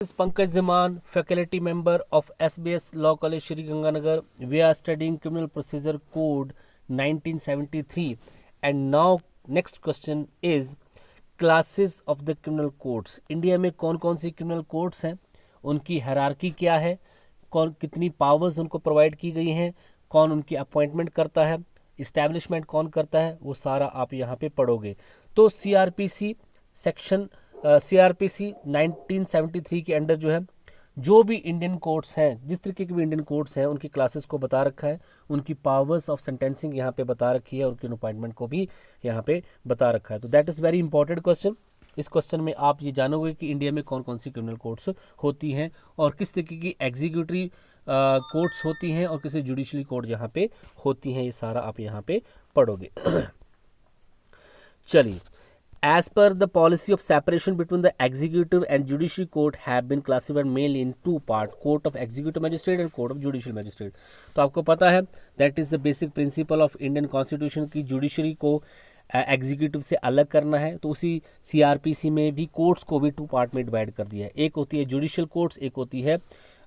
Is Pankaj Zaman, faculty member of SBS Law College, Shri Ganganagar. We are studying Criminal Procedure Code 1973, and now next question is classes of the criminal courts. India में कौन कौन सी criminal courts हैं, उनकी hierarchy क्या है, कौन कितनी powers उनको प्रोवाइड की गई हैं, कौन उनकी अपॉइंटमेंट करता है, इस्टेब्लिशमेंट कौन करता है, वो सारा आप यहाँ पे पढ़ोगे. तो सीआरपीसी सेक्शन सीआरपीसी 1973 के अंडर जो है जो भी इंडियन कोर्ट्स हैं, जिस तरीके के भी इंडियन कोर्ट्स हैं, उनकी क्लासेस को बता रखा है, उनकी पावर्स ऑफ सेंटेंसिंग यहाँ पे बता रखी है, उनकी अपॉइंटमेंट को भी यहाँ पे बता रखा है. तो that is very important question. इस क्वेश्चन में आप ये जानोगे कि इंडिया में कौन कौन सी क्रिमिनल कोर्ट्स होती हैं और किस तरीके की एग्जीक्यूटिव कोर्ट्स होती हैं और किसी जुडिशरी कोर्ट यहाँ पे होती हैं. ये सारा आप यहाँ पे पढ़ोगे. चलिए, as per the policy of separation between the executive and judiciary court have been classified mainly in two part, court of executive magistrate and court of judicial magistrate. तो आपको पता है that is the basic principle of Indian constitution की judiciary को executive से अलग करना है. तो उसी सीआरपीसी में भी कोर्ट्स को भी टू पार्ट में डिवाइड कर दिया है. एक होती है जुडिशियल कोर्ट्स, एक होती है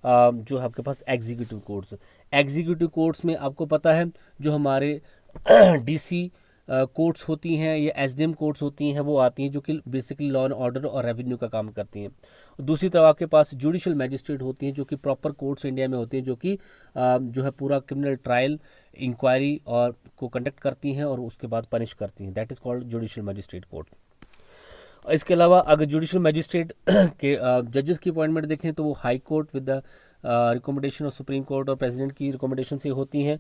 जो आपके पास एग्जीक्यूटिव कोर्ट्स. एग्जीक्यूटिव कोर्ट्स में आपको पता है जो हमारे डीसी कोर्ट्स होती हैं या एसडीएम कोर्ट्स होती हैं, वो आती हैं जो कि बेसिकली लॉ एंड ऑर्डर और रेवेन्यू का काम करती हैं. दूसरी तरफ आपके पास जुडिशियल मैजिस्ट्रेट होती हैं जो कि प्रॉपर कोर्ट्स इंडिया में होती हैं, जो कि जो है पूरा क्रिमिनल ट्रायल इंक्वायरी और को कंडक्ट करती हैं और उसके बाद पनिश करती हैं. That is called judicial magistrate court. इसके अलावा अगर जुडिशियल मैजिस्ट्रेट के जजेस की अपॉइंटमेंट देखें तो वो high court with the recommendation of supreme court और प्रेसिडेंट की रिकमेंडेशन से होती हैं.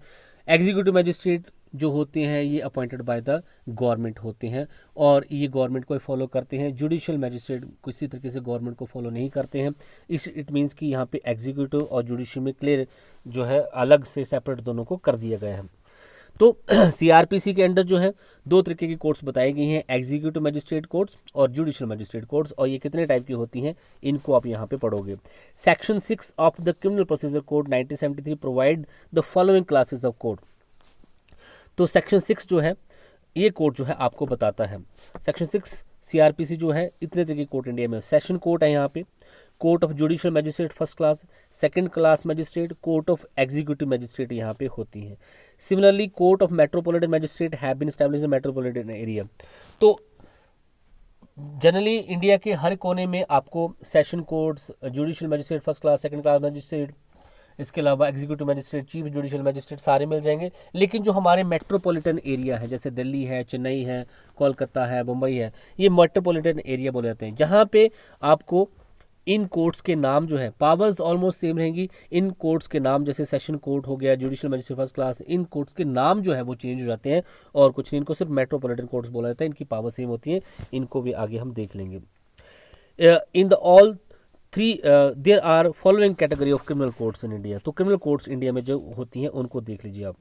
एग्जीक्यूटिव मैजिस्ट्रेट जो होते हैं ये अपॉइंटेड बाय द गवर्नमेंट होते हैं और ये गवर्नमेंट को फॉलो करते हैं. जुडिशियल मैजिस्ट्रेट किसी तरीके से गवर्नमेंट को फॉलो नहीं करते हैं. इट मीन्स कि यहाँ पे एग्जीक्यूटिव और जुडिशियल में क्लियर जो है अलग से सेपरेट दोनों को कर दिया गया है. तो सीआरपीसी के अंडर जो है दो तरीके की कोर्ट्स बताई गई हैं, एग्जीक्यूटिव मैजिस्ट्रेट कोर्ट्स और जुडिशियल मैजिस्ट्रेट कोर्ट्स. और ये कितने टाइप की होती हैं इनको आप यहाँ पे पढ़ोगे. Section 6 of the criminal procedure code 1973 provide the following classes of court. तो सेक्शन 6 जो है ये कोर्ट जो है आपको बताता है. सेक्शन 6 सीआरपीसी जो है इतने तरह की कोर्ट इंडिया में. सेशन कोर्ट है यहाँ पे, court of judicial magistrate first class, second class magistrate, court of executive magistrate यहाँ पे होती हैं. Similarly court of metropolitan magistrate have been established in metropolitan area. तो जनरली इंडिया के हर कोने में आपको session courts, judicial magistrate first class, second class magistrate, इसके अलावा executive magistrate, chief judicial magistrate सारे मिल जाएंगे. लेकिन जो हमारे मेट्रोपॉलिटन एरिया है जैसे दिल्ली है, चेन्नई है, कोलकाता है, मुंबई है, ये मेट्रोपॉलिटन एरिया बोले जाते हैं, जहाँ पे आपको इन कोर्ट्स के नाम जो है पावर्स ऑलमोस्ट सेम रहेंगी. इन कोर्ट्स के नाम जैसे सेशन कोर्ट हो गया, जुडिशियल मैजिस्ट्रेट फर्स्ट क्लास, इन कोर्ट्स के नाम जो है वो चेंज हो जाते हैं और कुछ नहीं. इनको सिर्फ मेट्रोपॉलिटन कोर्ट्स बोला जाता है. इनकी पावर सेम होती है. इनको भी आगे हम देख लेंगे. In the all three there are following category of criminal courts in India. तो क्रिमिनल कोर्ट्स इंडिया में जो होती हैं उनको देख लीजिए आप.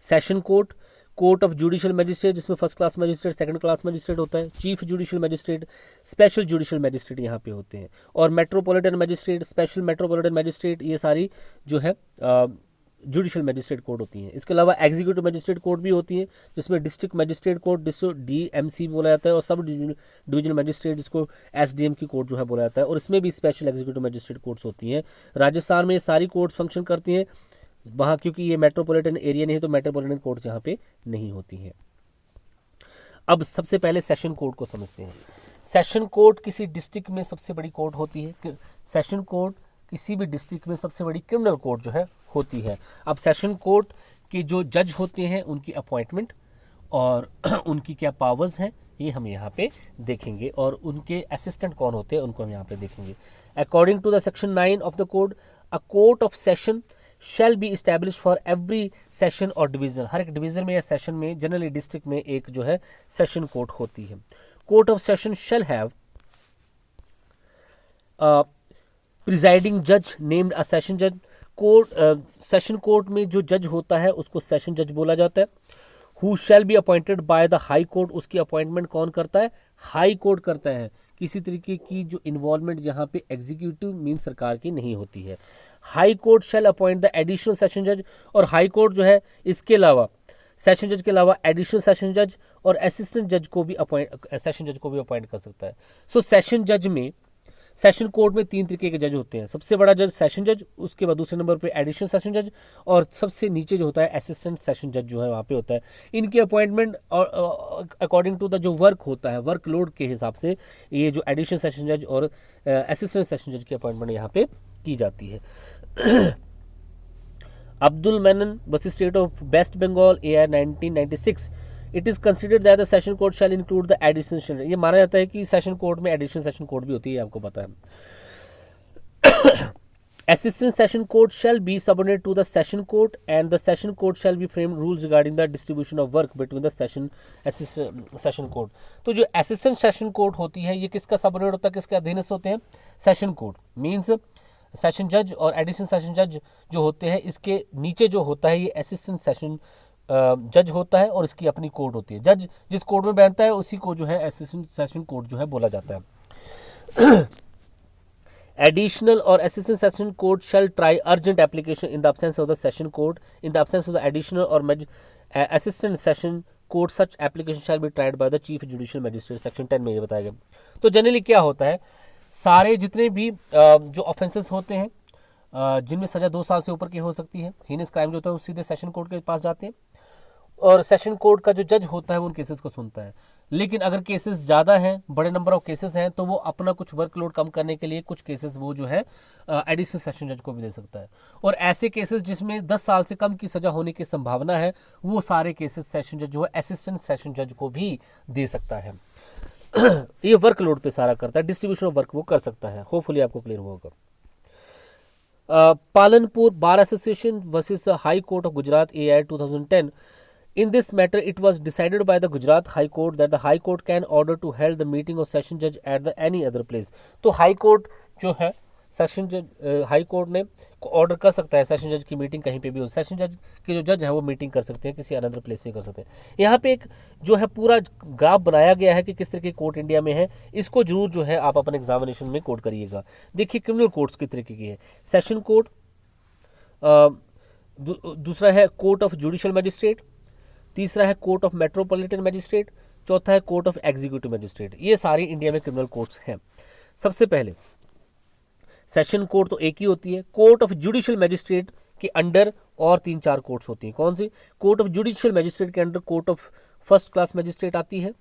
Session court, court of judicial magistrate जिसमें first class magistrate, second class magistrate होता है, chief judicial magistrate, special judicial magistrate यहाँ पे होते हैं, और metropolitan magistrate, special metropolitan magistrate, ये सारी जो है जुडिशियल मैजिस्ट्रेट कोर्ट होती हैं. इसके अलावा एग्जीक्यूटिव मैजिस्ट्रेट कोर्ट भी होती हैं जिसमें डिस्ट्रिक्ट मैजिस्ट्रेट कोर्ट DMC बोला जाता है, और सब डिवीजनल मैजिस्ट्रेट जिसको SDM की कोर्ट जो है बोला जाता है, और इसमें भी स्पेशल एग्जीक्यूटिव मैजिस्ट्रेट कोर्ट्स होती हैं. राजस्थान में ये सारी कोर्ट्स फंक्शन करती हैं वहाँ, क्योंकि ये मेट्रोपॉलिटन एरिया नहीं है तो मेट्रोपॉलिटन कोर्ट्स यहाँ पे नहीं होती हैं. अब सबसे पहले सेशन कोर्ट को समझते हैं. सेशन कोर्ट किसी डिस्ट्रिक्ट में सबसे बड़ी कोर्ट होती है. सेशन कोर्ट किसी भी डिस्ट्रिक्ट में सबसे बड़ी क्रिमिनल कोर्ट जो है होती है. अब सेशन कोर्ट के जो जज होते हैं उनकी अपॉइंटमेंट और उनकी क्या पावर्स हैं ये हम यहाँ पे देखेंगे, और उनके असिस्टेंट कौन होते हैं उनको हम यहाँ पे देखेंगे. According to the section 9 of the code, a court of session shall be establish for every session और डिवीज़न. हर एक डिवीज़न में या सेशन में, जनरली डिस्ट्रिक्ट में एक जो है सेशन कोर्ट होती है. Court of session shall have presiding जज नेम्ड अ सेशन जज. कोर्ट सेशन कोर्ट में जो जज होता है उसको सेशन जज बोला जाता है. Who shell be appointed by the high court. उसकी अपॉइंटमेंट कौन करता है? हाई कोर्ट करता है. किसी तरीके की जो इन्वॉल्वमेंट जहाँ पे एग्जीक्यूटिव मीन सरकार की नहीं होती है. High court shall appoint the additional session जज. और हाई कोर्ट जो है इसके अलावा, सेशन जज के अलावा एडिशनल सेशन जज और असिस्टेंट जज को भी सेशन जज को भी अपॉइंट कर सकता है. सो सेशन जज में सेशन कोर्ट में 3 तरीके के जज होते हैं। सबसे बड़ा जज सेशन जज, उसके बाद दूसरे नंबर पे एडिशनल सेशन जज, और सबसे नीचे जो होता है असिस्टेंट सेशन जज जो है वहाँ पे होता है। इनकी अपॉइंटमेंट और अकॉर्डिंग टू द जो वर्क होता है, वर्कलोड के हिसाब से ये जो एडिशनल सेशन जज और असिस्टेंट सेशन जज की अपॉइंटमेंट यहाँ पे की जाती है। Abdul Menon versus state of West Bengal AR 1996, it is considered that the session court shall include the additional session. ये माना जाता है कि सेशन कोर्ट में एडिशनल सेशन कोर्ट भी होती है, आपको पता है। Assistant session court shall be subordinate to the session court, and the session court shall be framed rules regarding the distribution of work between the session court। तो जो assistant session court होती है ये किसका सबऑर्डिनेट होता है, किसके अधीनस्थ होते हैं? सेशन कोर्ट मीन्स सेशन जज और एडिशनल सेशन जज जो होते हैं, इसके नीचे जो होता है ये असिस्टेंट सेशन जज होता है और इसकी अपनी कोर्ट होती है। जज जिस कोर्ट में बैठता है उसी को जो है असिस्टेंट सेशन कोर्ट जो है बोला जाता है। Additional or assistant session court shall try urgent application in the absence of the session court. In the absence of the additional or assistant session court, such application shall be tried by the chief judicial magistrate। Section 10 में ये बताया गया। तो generally क्या होता है, सारे जितने भी जो ऑफेंसेस होते हैं जिनमें सज़ा 2 साल से ऊपर की हो सकती है, हीनस क्राइम जो होता है वो सीधे सेशन कोर्ट के पास जाते हैं, और सेशन कोर्ट का जो जज होता है वो उन केसेस को सुनता है। लेकिन अगर केसेस ज़्यादा हैं, बड़े नंबर ऑफ केसेस हैं, तो वो अपना कुछ वर्कलोड कम करने के लिए कुछ केसेस वो जो है एडिशनल सेशन जज को भी दे सकता है। और ऐसे केसेस जिसमें 10 साल से कम की सज़ा होने की संभावना है, वो सारे केसेस सेशन जज जो है असिस्टेंट सेशन जज को भी दे सकता है। ये वर्कलोड पे सारा करता है, डिस्ट्रीब्यूशन ऑफ वर्क वो कर सकता है। होपफुली आपको क्लियर होगा। Palanpur bar association versus high court of Gujarat AR 2010। In this matter, it was decided by the Gujarat High Court that the High Court can order to held the meeting of session judge at the any other place। तो high court जो है session जज, high court ने order कर सकता है session जज की मीटिंग कहीं पे भी हो। सेशन जज के जो जज है वो मीटिंग कर सकते हैं, किसी अनदर प्लेस में कर सकते हैं। यहाँ पे एक जो है पूरा ग्राफ बनाया गया है कि किस तरह के कोर्ट इंडिया में है। इसको जरूर जो है आप अपने एग्जामिनेशन में कोट करिएगा। देखिए क्रिमिनल कोर्ट्स किस तरीके की है। सेशन कोर्ट, दूसरा है कोर्ट ऑफ जुडिशियल मजिस्ट्रेट, तीसरा है कोर्ट ऑफ मेट्रोपॉलिटन मजिस्ट्रेट, चौथा है कोर्ट ऑफ एग्जीक्यूटिव मजिस्ट्रेट। ये सारी इंडिया में क्रिमिनल कोर्ट्स हैं। सबसे पहले सेशन कोर्ट तो एक ही होती है। कोर्ट ऑफ जुडिशियल मजिस्ट्रेट के अंडर और 3-4 कोर्ट्स होती हैं। कौन सी? कोर्ट ऑफ जुडिशियल मजिस्ट्रेट के under court of first class magistrate आती है,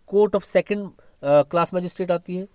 court of second class magistrate आती है,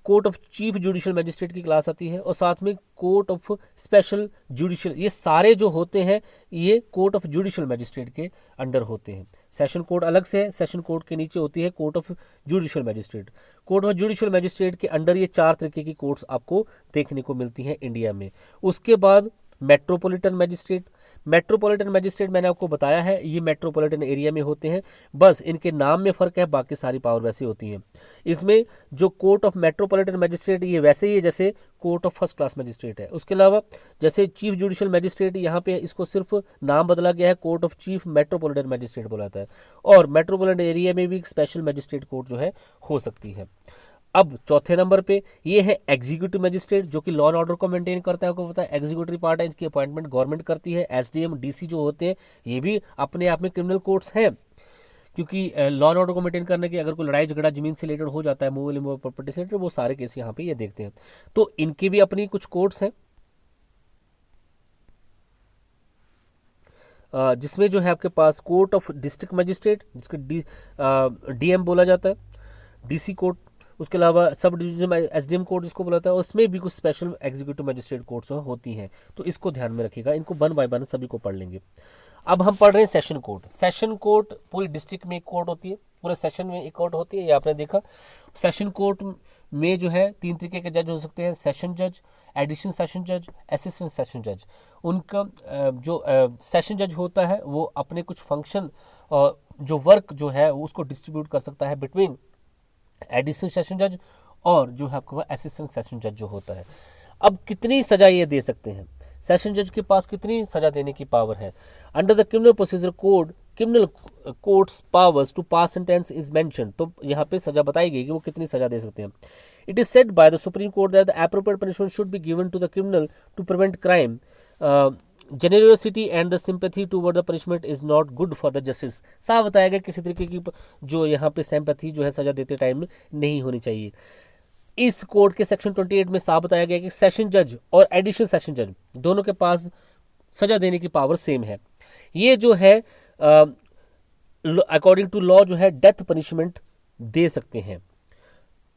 court of chief judicial magistrate की क्लास आती है, और साथ में कोर्ट ऑफ स्पेशल जुडिशियल। ये सारे जो होते हैं ये कोर्ट ऑफ जुडिशियल मजिस्ट्रेट के अंडर होते हैं। सेशन कोर्ट अलग से है, सेशन कोर्ट के नीचे होती है court of judicial magistrate. Court of judicial magistrate के अंडर ये 4 तरीके की कोर्ट्स आपको देखने को मिलती हैं इंडिया में। उसके बाद मेट्रोपॉलिटन मजिस्ट्रेट। मेट्रोपॉलिटन मजिस्ट्रेट मैंने आपको बताया है, ये मेट्रोपॉलिटन एरिया में होते हैं, बस इनके नाम में फ़र्क है, बाकी सारी पावर वैसे होती हैं। इसमें जो कोर्ट ऑफ मेट्रोपॉलिटन मजिस्ट्रेट ये वैसे ही है जैसे court of first class magistrate है। उसके अलावा जैसे चीफ जुडिशियल मजिस्ट्रेट, यहाँ पे इसको सिर्फ नाम बदला गया है, court of chief metropolitan magistrate बोला जाता है। और मेट्रोपॉलिटन एरिया में भी स्पेशल मजिस्ट्रेट कोर्ट जो है हो सकती है। अब चौथे नंबर पे ये है एग्जीक्यूटिव मजिस्ट्रेट, जो कि लॉ एंड ऑर्डर को मेंटेन करता है। आपको पता है एग्जीक्यूटिव पार्ट है, इसकी अपॉइंटमेंट गवर्नमेंट करती है। SDM DC जो होते हैं ये भी अपने आप में क्रिमिनल कोर्ट्स हैं, क्योंकि लॉ एंड ऑर्डर को मेंटेन करने की अगर कोई लड़ाई झगड़ा जमीन से रिलेटेड हो जाता है, मूवेबल इमूवेबल प्रॉपर्टी से रिलेटेड, वो सारे केस यहाँ पे ये देखते हैं। तो इनकी भी अपनी कुछ कोर्ट्स हैं, जिसमें जो है आपके पास कोर्ट ऑफ डिस्ट्रिक्ट मजिस्ट्रेट, जिसको DM बोला जाता है, DC कोर्ट, उसके अलावा सब डिवीजन SDM कोर्ट जिसको बोला जाता है, उसमें भी कुछ स्पेशल एग्जीक्यूटिव मजिस्ट्रेट कोर्ट्स होती हैं। तो इसको ध्यान में रखिएगा, इनको 1 बाय 1 सभी को पढ़ लेंगे। अब हम पढ़ रहे हैं सेशन कोर्ट। सेशन कोर्ट पूरी डिस्ट्रिक्ट में एक कोर्ट होती है, पूरे सेशन में एक कोर्ट होती है, ये आपने देखा। सेशन कोर्ट में जो है 3 तरीके के जज हो सकते हैं, सेशन जज, एडिशनल सेशन जज, असिस्टेंट सेशन जज। उनका जो सेशन जज होता है वो अपने कुछ फंक्शन और जो वर्क जो है उसको डिस्ट्रीब्यूट कर सकता है बिटवीन एडिशनल सेशन जज और जो है आपको असिस्टेंट सेशन जज जो होता है। अब कितनी सजा ये दे सकते हैं, सेशन जज के पास कितनी सजा देने की पावर है? Under the criminal procedure code criminal courts powers to pass sentence is mention. तो यहाँ पे सजा बताई गई कि वो कितनी सजा दे सकते हैं। It is said by the supreme court that the appropriate punishment should be given to the criminal to prevent crime. Generosity and the sympathy toward the punishment is not good for the justice. साफ बताया गया किसी तरीके की जो यहाँ पे sympathy जो है सजा देते टाइम नहीं होनी चाहिए। इस कोड के सेक्शन 28 में साफ बताया गया कि सेशन जज और एडिशनल सेशन जज दोनों के पास सजा देने की पावर सेम है। ये जो है अकॉर्डिंग टू लॉ जो है डेथ पनिशमेंट दे सकते हैं।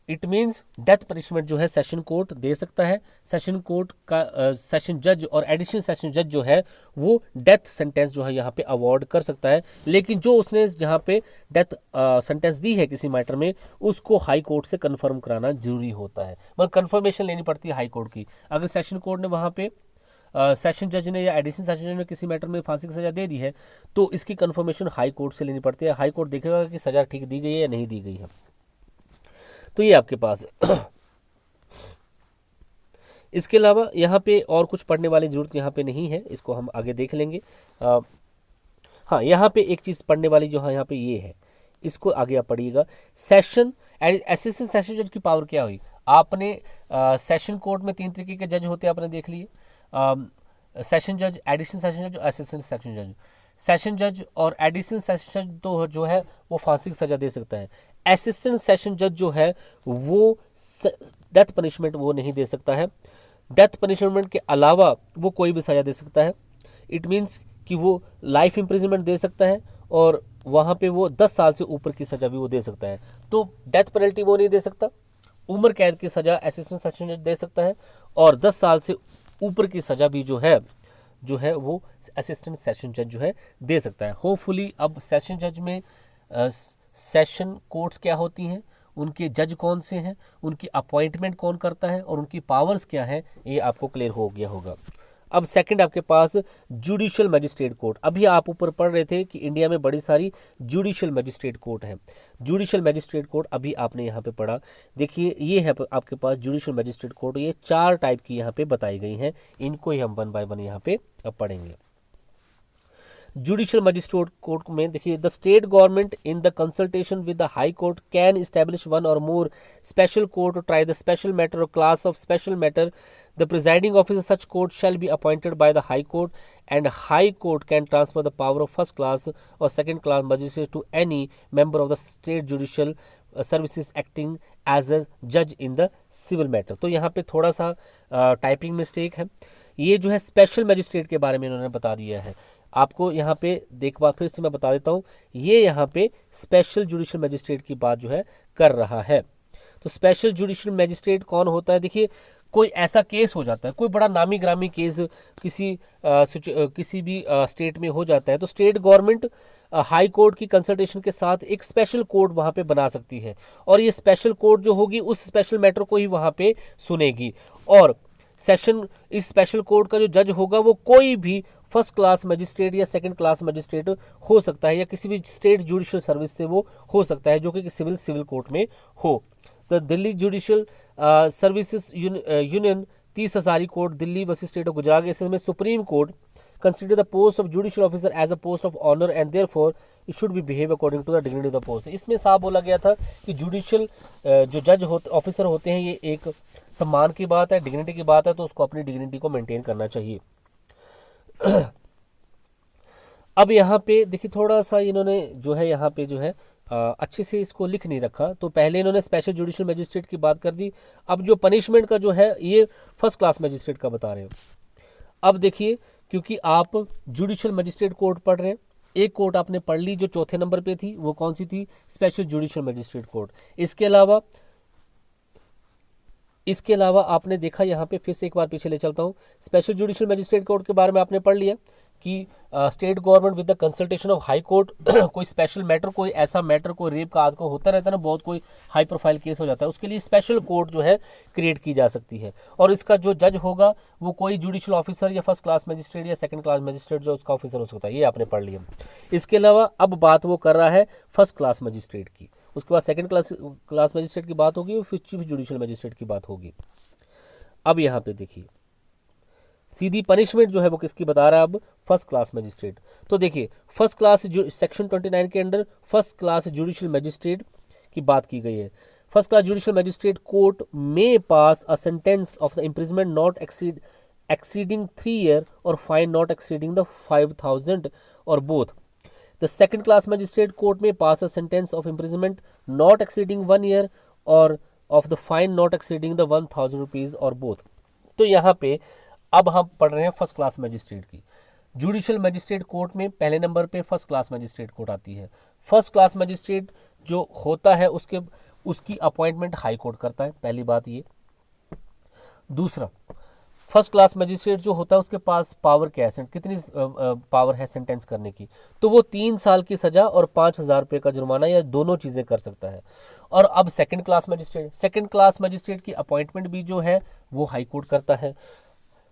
इट मीन्स डेथ पनिशमेंट जो है सेशन कोर्ट दे सकता है। सेशन कोर्ट का सेशन जज और एडिशनल सेशन जज जो है वो डेथ सेंटेंस जो है यहाँ पे अवॉर्ड कर सकता है, लेकिन जो उसने जहाँ पे डेथ सेंटेंस दी है किसी मैटर में उसको हाई कोर्ट से कन्फर्म कराना जरूरी होता है, मतलब कन्फर्मेशन लेनी पड़ती है हाई कोर्ट की। अगर सेशन कोर्ट ने वहाँ पे सेशन जज ने या एडिशनल सेशन जज ने किसी मैटर में फांसी की सज़ा दे दी है तो इसकी कन्फर्मेशन हाई कोर्ट से लेनी पड़ती है। हाई कोर्ट देखेगा कि सज़ा ठीक दी गई है या नहीं दी गई है। तो ये आपके पास इसके अलावा यहाँ पे और कुछ पढ़ने वाली ज़रूरत यहाँ पे नहीं है, इसको हम आगे देख लेंगे। हाँ, यहाँ पे एक चीज़ पढ़ने वाली जो है यहाँ पे ये है, इसको आगे आप पढ़िएगा। सेशन असिस्टेंट सेशन जज की पावर क्या हुई। आपने सेशन कोर्ट में 3 तरीके के जज होते हैं, आपने देख लिए, सेशन जज, एडिशनल सेशन जज, असिस्टेंट सेशन जज। सेशन जज और एडिशनल सेशन जज तो जो है वो फांसी की सज़ा दे सकता है। असिस्टेंट सेशन जज जो है वो डेथ पनिशमेंट वो नहीं दे सकता है। डेथ पनिशमेंट के अलावा वो कोई भी सज़ा दे सकता है। इट मीन्स कि वो लाइफ इम्प्रिजनमेंट दे सकता है और वहाँ पे वो 10 साल से ऊपर की सज़ा भी वो दे सकता है। तो डेथ पेनल्टी वो नहीं दे सकता, उम्र कैद की सज़ा असिस्टेंट सेशन जज दे सकता है और 10 साल से ऊपर की सज़ा भी जो है वो असिस्टेंट सेशन जज जो है दे सकता है। होपफुली अब सेशन जज में सेशन कोर्ट्स क्या होती हैं, उनके जज कौन से हैं, उनकी अपॉइंटमेंट कौन करता है और उनकी पावर्स क्या है, ये आपको क्लियर हो गया होगा। अब सेकंड आपके पास जुडिशियल मजिस्ट्रेट कोर्ट। अभी आप ऊपर पढ़ रहे थे कि इंडिया में बड़ी सारी जुडिशियल मजिस्ट्रेट कोर्ट है। जुडिशियल मजिस्ट्रेट कोर्ट अभी आपने यहाँ पे पढ़ा, देखिए ये है आपके पास जुडिशियल मजिस्ट्रेट कोर्ट। ये 4 टाइप की यहाँ पे बताई गई हैं, इनको ही हम 1 बाय 1 यहाँ पे अब पढ़ेंगे। जुडिशियल मजिस्ट्रेट कोर्ट में देखिए, the state government in the consultation with the high court can establish 1 or more special court to try the special matter or class of special matter. The presiding officer such court shall be appointed by the high court and high court can transfer the power of first class or second class magistrate to any member of the state judicial services acting as a जज in the civil matter. तो यहाँ पे थोड़ा सा typing mistake है। ये जो है स्पेशल मजिस्ट्रेट के बारे में इन्होंने बता दिया है आपको। यहाँ पे देख बार फिर से मैं बता देता हूँ, ये यहाँ पे स्पेशल जुडिशियल मजिस्ट्रेट की बात जो है कर रहा है। तो स्पेशल जुडिशियल मजिस्ट्रेट कौन होता है, देखिए कोई ऐसा केस हो जाता है, कोई बड़ा नामी ग्रामी केस किसी भी स्टेट में हो जाता है, तो स्टेट गवर्नमेंट हाई कोर्ट की कंसल्टेशन के साथ एक स्पेशल कोर्ट वहाँ पे बना सकती है और ये स्पेशल कोर्ट जो होगी उस स्पेशल मैटर को ही वहाँ पे सुनेगी। और सेशन इस स्पेशल कोर्ट का जो जज होगा वो कोई भी फर्स्ट क्लास मजिस्ट्रेट या सेकंड क्लास मजिस्ट्रेट हो सकता है या किसी भी स्टेट जुडिशियल सर्विस से वो हो सकता है जो कि सिविल कोर्ट में हो। The Delhi judicial services union 30 Hazari court Delhi versus state of Gujarat cases में supreme court consider the post of judicial officer as a post of honor and therefore it should be behave according to the dignity of the post। इसमें साफ बोला गया था कि judicial जो जज officer होते हैं ये एक सम्मान की बात है, डिग्निटी की बात है, तो उसको अपनी डिग्निटी को मेंटेन करना चाहिए। अब यहाँ पे देखिए थोड़ा सा इन्होंने जो है यहाँ पे जो है अच्छे से इसको लिख नहीं रखा। तो पहले इन्होंने स्पेशल जुडिशियल मजिस्ट्रेट की बात कर दी, अब जो पनिशमेंट का जो है ये फर्स्ट क्लास मजिस्ट्रेट का बता रहे हो। अब देखिए क्योंकि आप जुडिशियल मजिस्ट्रेट कोर्ट पढ़ रहे हैं, एक कोर्ट आपने पढ़ ली जो चौथे नंबर पे थी, वो कौन सी थी, स्पेशल जुडिशियल मजिस्ट्रेट कोर्ट। इसके अलावा आपने देखा यहाँ पे फिर से एक बार पीछे ले चलता हूँ, स्पेशल जुडिशियल मजिस्ट्रेट कोर्ट के बारे में आपने पढ़ लिया कि state government with the consultation of high court कोई स्पेशल मैटर, कोई ऐसा मैटर, कोई रेप का आदि को होता रहता है ना, बहुत कोई हाई प्रोफाइल केस हो जाता है, उसके लिए स्पेशल कोर्ट जो है क्रिएट की जा सकती है और इसका जो जज होगा वो कोई जुडिशियल ऑफिसर या फर्स्ट क्लास मजिस्ट्रेट या सेकंड क्लास मजिस्ट्रेट जो उसका ऑफिसर हो सकता है, ये आपने पढ़ लिया। इसके अलावा अब बात वो कर रहा है फर्स्ट क्लास मजिस्ट्रेट की, उसके बाद सेकंड क्लास मजिस्ट्रेट की बात होगी, फिर चीफ जुडिशियल मजिस्ट्रेट की बात होगी। अब यहाँ पे देखिए सीधी पनिशमेंट जो है वो किसकी बता रहा है, अब फर्स्ट क्लास मजिस्ट्रेट। तो देखिए फर्स्ट क्लास सेक्शन 29 के under first class judicial magistrate की बात की गई है। First class judicial magistrate court में pass a sentence of the imprisonment not exceeding 3 years or fine not exceeding the 5,000 or both। The second class magistrate court may pass a sentence of imprisonment not exceeding 1 year or of the fine not exceeding the 1000 rupees और both. तो यहाँ पे अब हम पढ़ रहे हैं first class magistrate की। जुडिशियल मजिस्ट्रेट कोर्ट में पहले नंबर पे फर्स्ट क्लास मजिस्ट्रेट कोर्ट आती है। फर्स्ट क्लास मजिस्ट्रेट जो होता है उसकी अपॉइंटमेंट हाई कोर्ट करता है, पहली बात ये। दूसरा, फर्स्ट क्लास मजिस्ट्रेट जो होता है उसके पास पावर क्या है, कितनी पावर है सेंटेंस करने की, तो वो 3 साल की सज़ा और 5,000 रुपये का जुर्माना या दोनों चीज़ें कर सकता है। और अब सेकंड क्लास मजिस्ट्रेट की अपॉइंटमेंट भी जो है वो हाई कोर्ट करता है।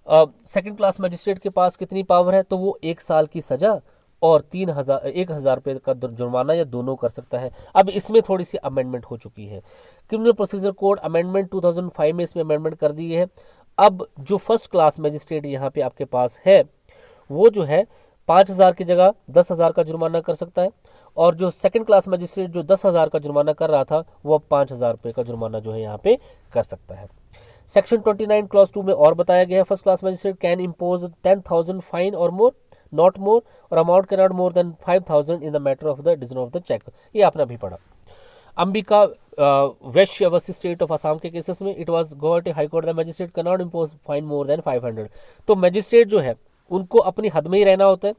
सेकंड क्लास मजिस्ट्रेट के पास कितनी पावर है, तो वो 1 साल की सज़ा और 1,000 रुपये का जुर्माना या दोनों कर सकता है। अब इसमें थोड़ी सी अमेंडमेंट हो चुकी है। क्रिमिनल प्रोसीजर कोड अमेंडमेंट 2005 में इसमें अमेंडमेंट कर दी है। अब जो फर्स्ट क्लास मजिस्ट्रेट यहाँ पे आपके पास है वो जो है 5,000 की जगह 10,000 का जुर्माना कर सकता है, और जो सेकंड क्लास मजिस्ट्रेट जो 10,000 का जुर्माना कर रहा था वो अब 5,000 रुपये का जुर्माना जो है यहाँ पे कर सकता है। सेक्शन 29 क्लॉज 2 में और बताया गया है, first class magistrate can impose 10,000 fine और मोर, नॉट मोर, और amount can not more than 5,000 in the matter of the decision of the cheque. ये आपने अभी पढ़ा। अंबिका वैश्य अवस्थी स्टेट ऑफ असम के केसेस में it was government high court the magistrate can not impose fine more than 500। तो magistrate जो है उनको अपनी हद में ही रहना होता है।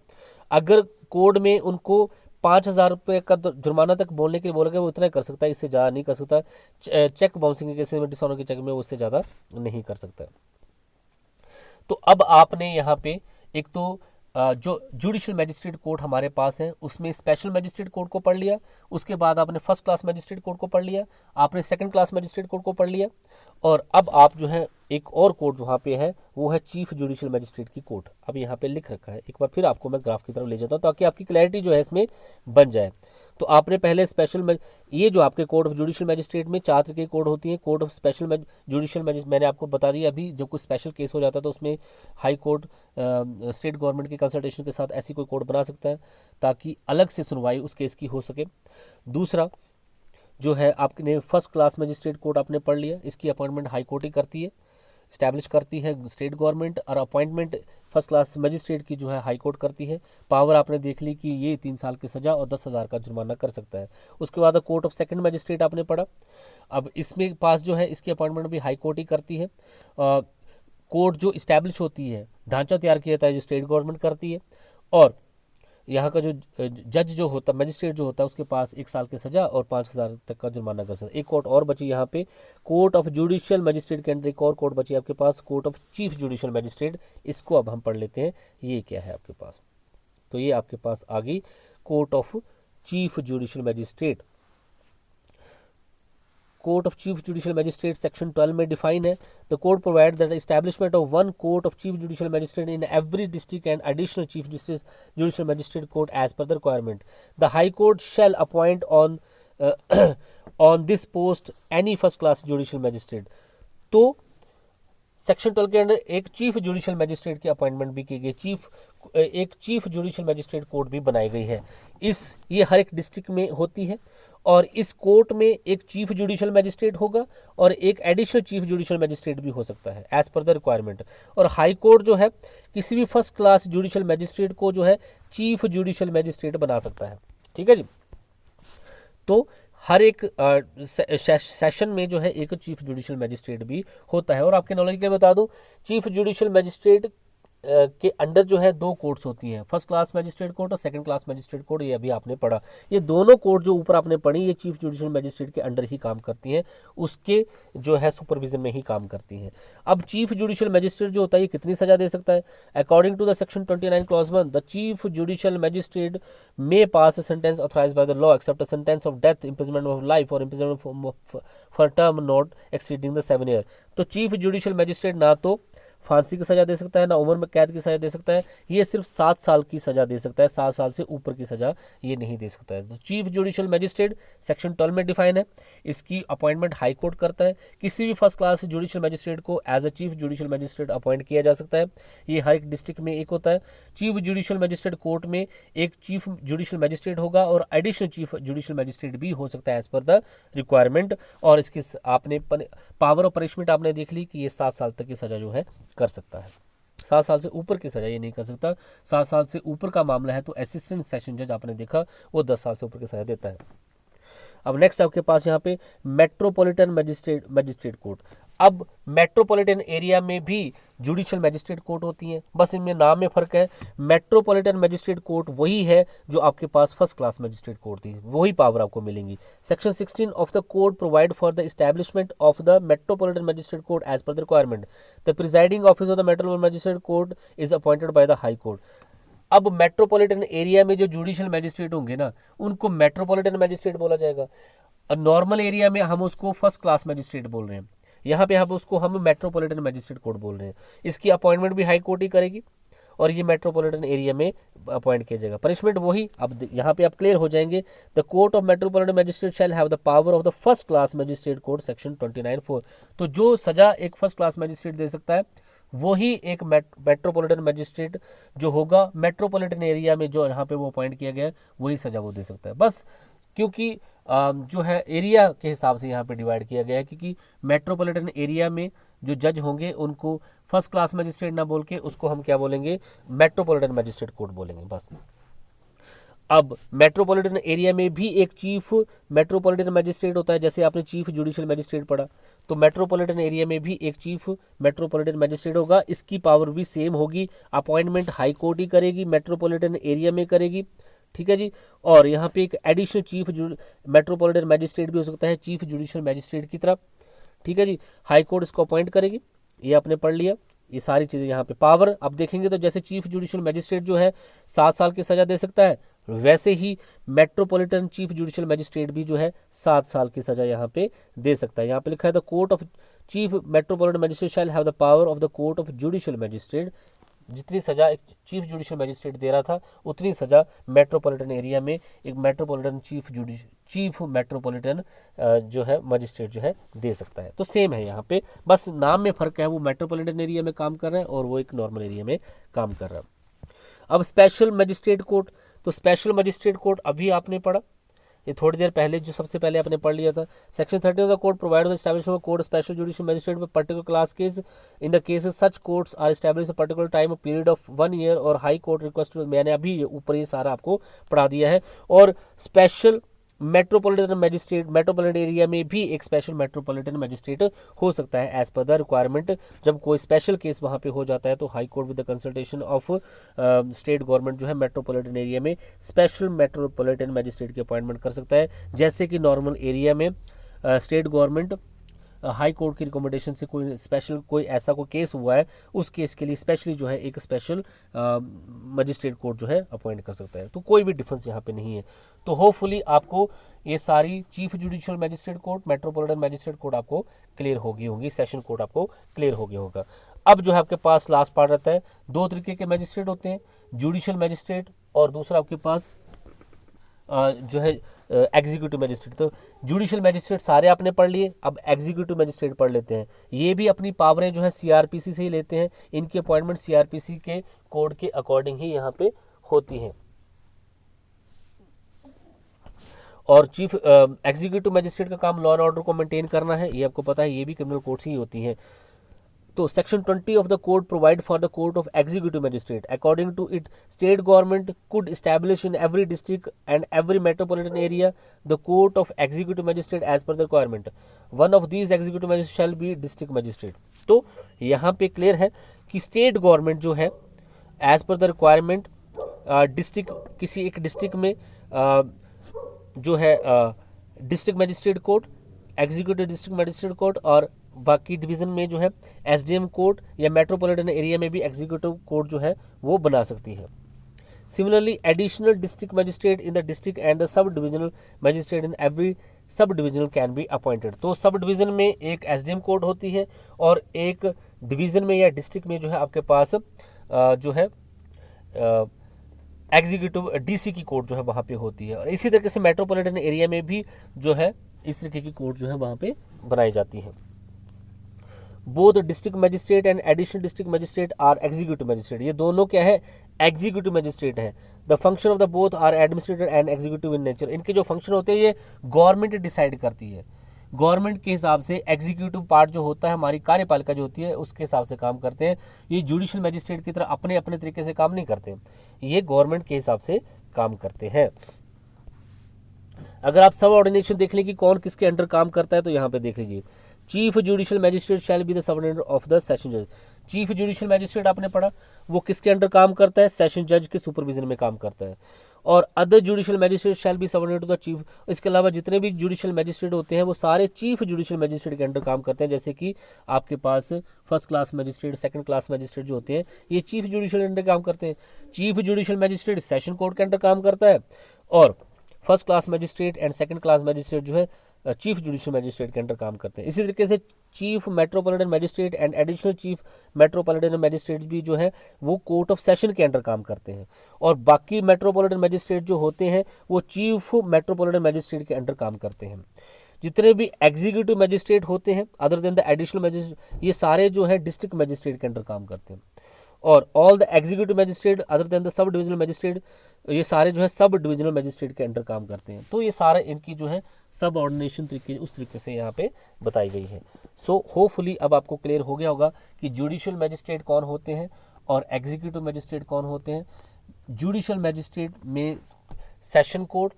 अगर कोर्ट में उनको 5,000 रुपये का जुर्माना तक बोलने के लिए बोलेगा वो इतना कर सकता है, इससे ज़्यादा नहीं कर सकता। चेक बाउंसिंग के केसेस में, डिसऑनर के चेक में उससे ज़्यादा नहीं कर सकता। तो अब आपने यहाँ पे एक तो जो जुडिशियल मैजिस्ट्रेट कोर्ट हमारे पास है उसमें स्पेशल मैजिस्ट्रेट कोर्ट को पढ़ लिया, उसके बाद आपने फर्स्ट क्लास मैजिस्ट्रेट कोर्ट को पढ़ लिया, आपने सेकंड क्लास मैजिस्ट्रेट कोर्ट को पढ़ लिया, और अब आप जो है एक और कोर्ट वहाँ पे है वो है चीफ जुडिशियल मैजिस्ट्रेट की कोर्ट। अब यहाँ पे लिख रखा है, एक बार फिर आपको मैं ग्राफ की तरफ ले जाता हूँ ताकि आपकी क्लैरिटी जो है इसमें बन जाए। तो आपने पहले ये जो आपके कोर्ट ऑफ जुडिशियल मैजिस्ट्रेट में 4 तरह की कोर्ट होती है। Court of special judicial magistrate मैंने आपको बता दिया अभी, जब कोई स्पेशल केस हो जाता है तो उसमें हाई कोर्ट स्टेट गवर्नमेंट की कंसल्टेशन के साथ ऐसी कोई कोर्ट बना सकता है ताकि अलग से सुनवाई उस केस की हो सके। दूसरा जो है आपने फर्स्ट क्लास मजिस्ट्रेट कोर्ट आपने पढ़ लिया, इसकी अपॉइंटमेंट हाई कोर्ट ही करती है, इस्टेब्लिश करती है स्टेट गवर्नमेंट, और अपॉइंटमेंट फर्स्ट क्लास मजिस्ट्रेट की जो है हाई कोर्ट करती है। पावर आपने देख ली कि ये 3 साल की सज़ा और 10,000 का जुर्माना कर सकता है। उसके बाद कोर्ट ऑफ सेकंड मजिस्ट्रेट आपने पढ़ा। अब इसमें पास जो है इसकी अपॉइंटमेंट भी हाई कोर्ट ही करती है। कोर्ट जो इस्टेब्लिश होती है, ढांचा तैयार किया जाता है, जो स्टेट गवर्नमेंट करती है। और यहाँ का जो जज जो होता है, मजिस्ट्रेट जो होता है, उसके पास 1 साल की सज़ा और 5,000 तक का जुर्माना कर सकता है। एक कोर्ट और बची यहाँ पे, कोर्ट ऑफ जुडिशियल मजिस्ट्रेट के अंदर एक और कोर्ट बची आपके पास, court of chief judicial magistrate. इसको अब हम पढ़ लेते हैं, ये क्या है आपके पास। तो ये आपके पास आ गई court of chief judicial magistrate. Court of chief judicial magistrate section 12 में डिफाइन है, the court provide that establishment of one court of chief judicial magistrate in every district and additional chief judicial magistrate court as per the requirement. The high court shall appoint on this post any first class judicial magistrate. तो section 12 के अंदर एक chief judicial magistrate की appointment भी की गई, एक chief judicial magistrate court भी बनाई गई है। ये हर एक डिस्ट्रिक्ट में होती है, और इस कोर्ट में एक चीफ जुडिशियल मैजिस्ट्रेट होगा और एक एडिशनल चीफ जुडिशियल मैजिस्ट्रेट भी हो सकता है एज पर द रिक्वायरमेंट। और हाई कोर्ट जो है किसी भी फर्स्ट क्लास जुडिशियल मैजिस्ट्रेट को जो है चीफ जुडिशियल मैजिस्ट्रेट बना सकता है। ठीक है जी। तो हर एक सेशन में जो है एक चीफ जुडिशियल मैजिस्ट्रेट भी होता है। और आपके नॉलेज के लिए बता दूं, चीफ जुडिशियल मैजिस्ट्रेट के अंडर जो है 2 कोर्ट्स होती हैं, फर्स्ट क्लास मैजिस्ट्रेट कोर्ट और सेकंड क्लास मैजिस्ट्रेट कोर्ट। ये अभी आपने पढ़ा, ये दोनों कोर्ट जो ऊपर आपने पढ़ी ये चीफ जुडिशियल मैजिस्ट्रेट के अंडर ही काम करती हैं, उसके जो है सुपरविजन में ही काम करती हैं। अब चीफ जुडिशियल मैजिस्ट्रेट जो होता है ये कितनी सजा दे सकता है? According to the section 29 clause 1, the chief judicial magistrate may pass a sentence authorised by the law except a sentence of death, imprisonment of life और imprisonment for term not exceeding the 7 year. तो chief judicial magistrate ना तो फांसी की सज़ा दे सकता है ना उम्र में कैद की सज़ा दे सकता है, ये सिर्फ 7 साल की सज़ा दे सकता है, 7 साल से ऊपर की सज़ा ये नहीं दे सकता है। तो चीफ जुडिशियल मैजिस्ट्रेट सेक्शन 12 में डिफाइन है, इसकी अपॉइंटमेंट हाई कोर्ट करता है। किसी भी फर्स्ट क्लास जुडिशियल मैजिस्ट्रेट को as a chief judicial magistrate appoint किया जा सकता है, ये हर एक डिस्ट्रिक्ट में एक होता है। चीफ जुडिशियल मैजिस्ट्रेट कोर्ट में एक चीफ जुडिशियल मैजिस्ट्रेट होगा और एडिशनल चीफ जुडिशियल मैजिस्ट्रेट भी हो सकता है एज पर द रिक्वायरमेंट। और इसकी आपने पावर ऑफ पनिशमेंट आपने देख ली कि ये 7 साल तक की सज़ा जो है कर सकता है, 7 साल से ऊपर की सज़ा ये नहीं कर सकता। 7 साल से ऊपर का मामला है तो असिस्टेंट सेशन जज आपने देखा वो 10 साल से ऊपर की सज़ा देता है। अब नेक्स्ट आपके पास यहाँ पे मेट्रोपॉलिटन मजिस्ट्रेट कोर्ट। अब मेट्रोपॉलिटन एरिया में भी जुडिशियल मैजिस्ट्रेट कोर्ट होती हैं, बस इनमें नाम में फ़र्क है। मेट्रोपॉलिटन मैजिस्ट्रेट कोर्ट वही है जो आपके पास फर्स्ट क्लास मैजिस्ट्रेट कोर्ट थी, वही पावर आपको मिलेंगी। Section 16 of the code provide for the establishment of the metropolitan magistrate court as per the requirement. The presiding office of the metropolitan magistrate court is appointed by the high court. अब metropolitan area में जो judicial magistrate होंगे ना, उनको metropolitan magistrate बोला जाएगा। और normal area में हम उसको फर्स्ट क्लास मैजिस्ट्रेट बोल रहे हैं, यहाँ पे हम मेट्रोपॉलिटन मैजिस्ट्रेट कोर्ट बोल रहे हैं। इसकी अपॉइंटमेंट भी हाई कोर्ट ही करेगी और ये मेट्रोपॉलिटन एरिया में अपॉइंट किया जाएगा। पनिशमेंट वही, अब यहाँ पे आप क्लियर हो जाएंगे। The court of metropolitan magistrate shall have the power of the first class magistrate court section 29(4)। तो जो सजा एक फर्स्ट क्लास मैजिस्ट्रेट दे सकता है वही एक मेट्रोपॉलिटन मैजिस्ट्रेट जो होगा मेट्रोपॉलिटन एरिया में जो यहाँ पे वो अपॉइंट किया गया है, वही सजा वो दे सकता है। बस क्योंकि जो है एरिया के हिसाब से यहाँ पे डिवाइड किया गया है, क्योंकि मेट्रोपॉलिटन एरिया में जो जज होंगे उनको फर्स्ट क्लास मैजिस्ट्रेट ना बोल के उसको हम क्या बोलेंगे, मेट्रोपॉलिटन मैजिस्ट्रेट कोर्ट बोलेंगे बस। अब मेट्रोपॉलिटन एरिया में भी एक चीफ मेट्रोपॉलिटन मैजिस्ट्रेट होता है, जैसे आपने चीफ जुडिशियल मैजिस्ट्रेट पढ़ा, तो मेट्रोपॉलिटन एरिया में भी एक चीफ मेट्रोपॉलिटन मैजिस्ट्रेट होगा। इसकी पावर भी सेम होगी, अपॉइंटमेंट हाई कोर्ट ही करेगी, मेट्रोपॉलिटन एरिया में करेगी, ठीक है जी। और यहाँ पे एक एडिशनल चीफ मेट्रोपॉलिटन मैजिस्ट्रेट भी हो सकता है चीफ जुडिशियल मैजिस्ट्रेट की तरह, ठीक है जी। हाई कोर्ट इसको अपॉइंट करेगी, ये आपने पढ़ लिया, ये सारी चीज़ें यहाँ पे पावर। अब देखेंगे तो जैसे चीफ जुडिशियल मैजिस्ट्रेट जो है 7 साल की सज़ा दे सकता है, वैसे ही मेट्रोपॉलिटन चीफ जुडिशियल मैजिस्ट्रेट भी जो है 7 साल की सज़ा यहाँ पे दे सकता है। यहाँ पे लिखा है the court of chief metropolitan magistrate shall have the power of the court of judicial magistrate. जितनी सज़ा एक चीफ जुडिशियल मैजिस्ट्रेट दे रहा था उतनी सज़ा मेट्रोपॉलिटन एरिया में एक मेट्रोपॉलिटन चीफ मेट्रोपॉलिटन जो है मैजिस्ट्रेट जो है दे सकता है। तो सेम है यहाँ पे, बस नाम में फ़र्क है, वो मेट्रोपॉलिटन एरिया में काम कर रहा है और वो एक नॉर्मल एरिया में काम कर रहा है। अब स्पेशल मजिस्ट्रेट कोर्ट, तो स्पेशल मजिस्ट्रेट कोर्ट अभी आपने पढ़ा, ये थोड़ी देर पहले जो सबसे पहले आपने पढ़ लिया था। Section 30 of the code provide establishment court special judicial magistrate में particular class case in the cases such courts are establish particular time period of 1 year और हाई कोर्ट रिक्वेस्ट, मैंने अभी ऊपर ये सारा आपको पढ़ा दिया है। और special metropolitan magistrate, metropolitan area में भी एक स्पेशल मेट्रोपॉलिटन मैजिस्ट्रेट हो सकता है एज पर द रिक्वायरमेंट। जब कोई स्पेशल केस वहाँ पे हो जाता है तो high court with the consultation of state government जो है मेट्रोपॉलिटन एरिया में स्पेशल मेट्रोपॉलिटन मैजिस्ट्रेट की अपॉइंटमेंट कर सकता है। जैसे कि नॉर्मल एरिया में स्टेट गवर्नमेंट हाई कोर्ट की रिकमेंडेशन से कोई स्पेशल कोई ऐसा कोई केस हुआ है, उस केस के लिए स्पेशली जो है एक स्पेशल मजिस्ट्रेट कोर्ट जो है अपॉइंट कर सकता है। तो कोई भी डिफरेंस यहाँ पे नहीं है। तो होपफुली आपको ये सारी chief judicial magistrate court, metropolitan magistrate court आपको क्लियर होगी, सेशन कोर्ट आपको क्लियर हो गया होगा। अब जो है आपके पास लास्ट पार्ट रहता है, 2 तरीके के मैजिस्ट्रेट होते हैं, जुडिशियल मैजिस्ट्रेट और दूसरा आपके पास जो है एग्जीक्यूटिव मैजिस्ट्रेट। तो जुडिशियल मैजिस्ट्रेट सारे आपने पढ़ लिए, अब एग्जीक्यूटिव मैजिस्ट्रेट पढ़ लेते हैं। ये भी अपनी पावरें जो है सीआरपीसी से ही लेते हैं, इनकी अपॉइंटमेंट सीआरपीसी के कोड के अकॉर्डिंग ही यहाँ पे होती हैं। और चीफ एग्जीक्यूटिव मैजिस्ट्रेट का काम लॉ एंड ऑर्डर को मेंटेन करना है, ये आपको पता है, ये भी क्रिमिनल कोर्ट्स ही होती हैं। तो section 20 of the code provide for the court of executive magistrate according to it state government could establish in every district and every metropolitan area the court of executive magistrate as per the requirement. One of these executive magistrate shall be district magistrate. तो यहाँ पे clear है कि state government जो है as per the requirement district, किसी एक district में जो है district magistrate court, executive district magistrate court और बाकी डिवीज़न में जो है एसडीएम कोर्ट या मेट्रोपॉलिटन एरिया में भी एग्जीक्यूटिव कोर्ट जो है वो बना सकती है। Similarly additional district magistrate in the district and the sub divisional magistrate in every sub divisional can be appointed. तो सब डिवीज़न में एक एसडीएम कोर्ट होती है और एक डिवीज़न में या डिस्ट्रिक्ट में जो है आपके पास जो है एग्जीक्यूटिव डीसी की कोर्ट जो है वहाँ पे होती है। और इसी तरीके से मेट्रोपॉलिटन एरिया में भी जो है इस तरीके की कोर्ट जो है वहाँ पे बनाई जाती है। Both district magistrate and additional district magistrate are executive magistrate. ये दोनों क्या है, एग्जीक्यूटिव मैजिस्ट्रेट है। The function of the both are administrative and executive in nature. इनके जो फंक्शन होते हैं ये गवर्नमेंट डिसाइड करती है। गवर्नमेंट के हिसाब से एग्जीक्यूटिव पार्ट जो होता है, हमारी कार्यपालिका जो होती है, उसके हिसाब से काम करते हैं। ये जुडिशियल मैजिस्ट्रेट की तरह अपने अपने तरीके से काम नहीं करते, ये गवर्नमेंट के हिसाब से काम करते हैं। अगर आप सब ऑर्डिनेशन देख लें कि कौन किसके अंडर काम करता है, तो यहाँ पे देख लीजिए, chief judicial magistrate shall be the subordinate of the session जज। चीफ जुडिशियल मैजिस्ट्रेट आपने पढ़ा, वो किसके अंडर काम करता है, सेशन जज के सुपरविजन में काम करता है। और other judicial magistrate shall be subordinate to the chief, इसके अलावा जितने भी जुडिशियल मैजिस्ट्रेट होते हैं वो सारे चीफ जुडिशियल मैजिस्ट्रेट के अंडर काम करते हैं। जैसे कि आपके पास first class magistrate, second class magistrate जो होते हैं, ये चीफ जुडिशियल अंडर काम करते हैं। Chief judicial magistrate session court के अंडर काम करता है, और first class magistrate and second class magistrate जो है चीफ जुडिशियल मैजिस्ट्रेट के अंडर काम करते हैं। इसी तरीके से chief metropolitan magistrate and additional chief metropolitan magistrate भी जो है वो कोर्ट ऑफ सेशन के अंडर काम करते हैं। और बाकी मेट्रोपॉलिटन मैजिस्ट्रेट जो होते हैं वो चीफ मेट्रोपॉलिटन मैजिस्ट्रेट के अंडर काम करते हैं। जितने भी एग्जीक्यूटिव मैजिस्ट्रेट होते हैं other than the additional magistrate, ये सारे जो है डिस्ट्रिक्ट मैजिस्ट्रेट के अंडर काम करते हैं। और all the executive magistrate other than the sub divisional magistrate, ये सारे जो है सब डिविजनल मैजिस्ट्रेट के अंडर काम करते हैं। तो ये सारे इनकी जो है सब ऑर्डिनेशन तरीके उस तरीके से यहाँ पे बताई गई है। सो होपफुली अब आपको क्लियर हो गया होगा कि जुडिशियल मैजिस्ट्रेट कौन होते हैं और एग्जीक्यूटिव मैजिस्ट्रेट कौन होते हैं। जुडिशियल मैजिस्ट्रेट में session court,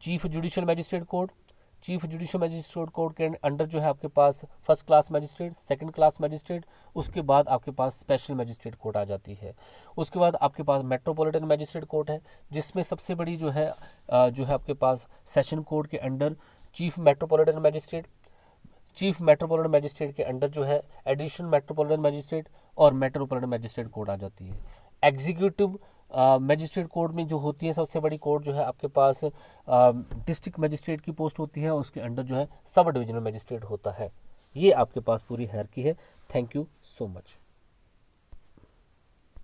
chief judicial magistrate court, chief judicial magistrate court के अंडर जो है आपके पास first class magistrate, second class magistrate, उसके बाद आपके पास स्पेशल मैजिस्ट्रेट कोर्ट आ जाती है। उसके बाद आपके पास मेट्रोपॉलिटन मैजिस्ट्रेट कोर्ट है, जिसमें सबसे बड़ी जो है आपके पास सेशन कोर्ट के under chief metropolitan magistrate, chief metropolitan magistrate के अंडर जो है एडिशनल मेट्रोपॉलिटन मैजिस्ट्रेट और मेट्रोपॉलिटन मैजिस्ट्रेट कोर्ट आ जाती है। एग्जीक्यूटिव मैजिस्ट्रेट कोर्ट में जो होती है सबसे बड़ी कोर्ट जो है आपके पास डिस्ट्रिक्ट मैजिस्ट्रेट की पोस्ट होती है, और उसके अंडर जो है सब डिविजनल मैजिस्ट्रेट होता है। ये आपके पास पूरी हायरार्की है। Thank you so much.